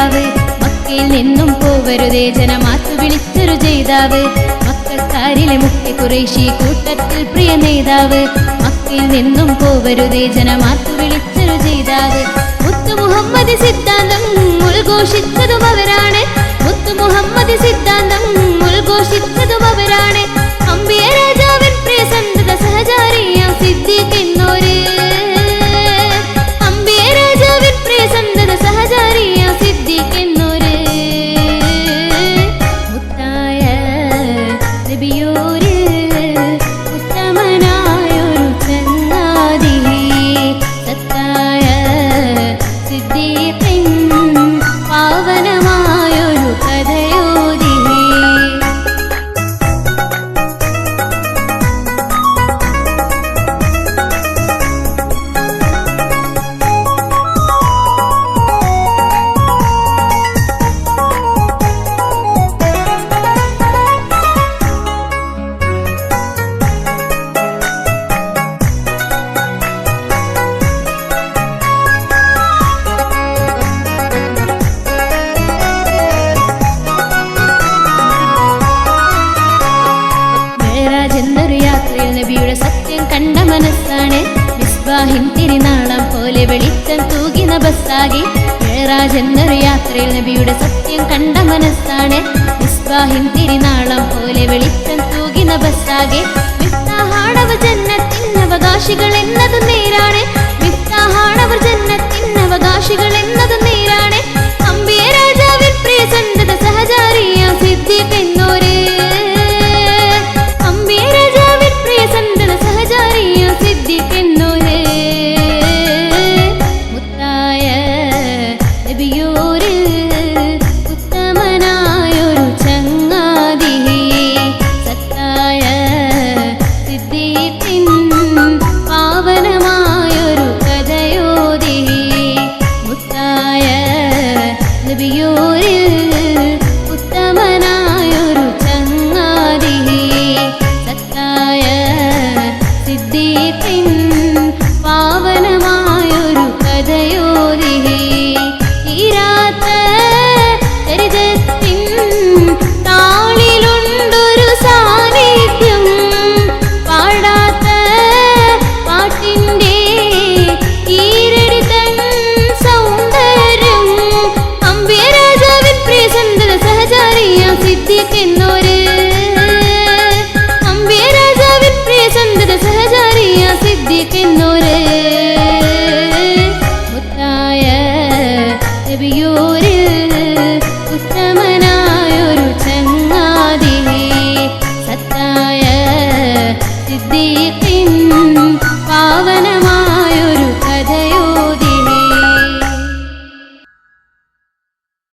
നേതാവ്. മക്കയിൽ നിന്നും പോവരുതേ ജനമാത്തു വിളിച്ചൊരു ജയിതാവ്. മക്കൾക്കാരിലെ മുഖ്യ ഖുറൈശി കൂട്ടത്തിൽ പ്രിയ നേതാവ്. മക്കയിൽ നിന്നും പോവരുതേ ജനമാത്തു വിളിച്ചൊരു ജയിതാവ്. മുത്തു മുഹമ്മദ് സിദ്ധാന്തം ഉദ്ഘോഷിച്ചതും അവരാണ്. മുത്തു മുഹമ്മദ് സിദ്ധാന്തം ഉദ്ഘോഷിച്ചതും അവരാണ്. അമ്പിയ രാജാവിൻ പ്രിയ സന്തത സഹചാരിയാം സിദ്ദീഖ് എന്നോര്. അമ്പിയ രാജാവിൻ പ്രിയ സന്തത സഹചാരിയാം സിദ്ദീഖ് എന്നോര്. മുത്തായ നബിയോര് ഉത്തമനായൊരു ചങ്ങാതി. സത്തായ സിദ്ദീഖിൻ പാവനമായൊരു കഥയോതി. നബിയുടെ സത്യം കണ്ട മനസ്സാണ്. മിസ്ബാഹിൻ തിരുനാളം പോലെ വെളിച്ചം തൂകിന ബസ്സാകെ. മേറാജ് എന്നൊരു യാത്രയിൽ നബിയുടെ സത്യം കണ്ട മനസ്സാണ്. മിസ്ബാഹിൻ തിരുനാളം പോലെ വെളിച്ചം തൂകിന ബസ്സാകെ. മിഫ്താഹാണവർ ജന്നത്തിൻ അവകാശികൾ എന്നത് നേരാണ്. മിഫ്താഹാണവർ ജന്നത്തിൻ അവകാശികൾ എന്നത് നേരാണ്. അമ്പിയ രാജാവിൻ പ്രിയ സന്തത സഹചാരിയാം സിദ്ദീഖ് എന്നോര്. സിദ്ദീഖ് എന്നോര്. മുത്തായ നബിയോര് ഉത്തമനായൊരു ചങ്ങാതി. സത്തായ സിദ്ദീഖിൻ പാവനമായൊരു കഥയോതി. മുത്തായ നബിയോര് ഉത്തമനായൊരു ചങ്ങാതി. സത്തായ സിദ്ദീഖിൻ പാവനമായൊരു കഥയോതി. തീരാത്ത ചരിതത്തിൻ താളിലുണ്ടൊരു സാന്നിധ്യം. പാടാത്ത പാട്ടിൻ്റെ ഈരടി തൻ സൗന്ദര്യം. അമ്പിയ രാജാവിൻ പ്രിയ സന്തത സഹചാരിയാം സിദ്ദീഖ് എന്നോര്. അമ്പിയ രാജാവിൻ പ്രിയ സന്തത സഹചാരിയാം സിദ്ദീഖ് എന്നോര്. മുത്തായ നബിയോര് ഉത്തമനായൊരു ചങ്ങാതി. സത്തായ സിദ്ദീഖിൻ പാവ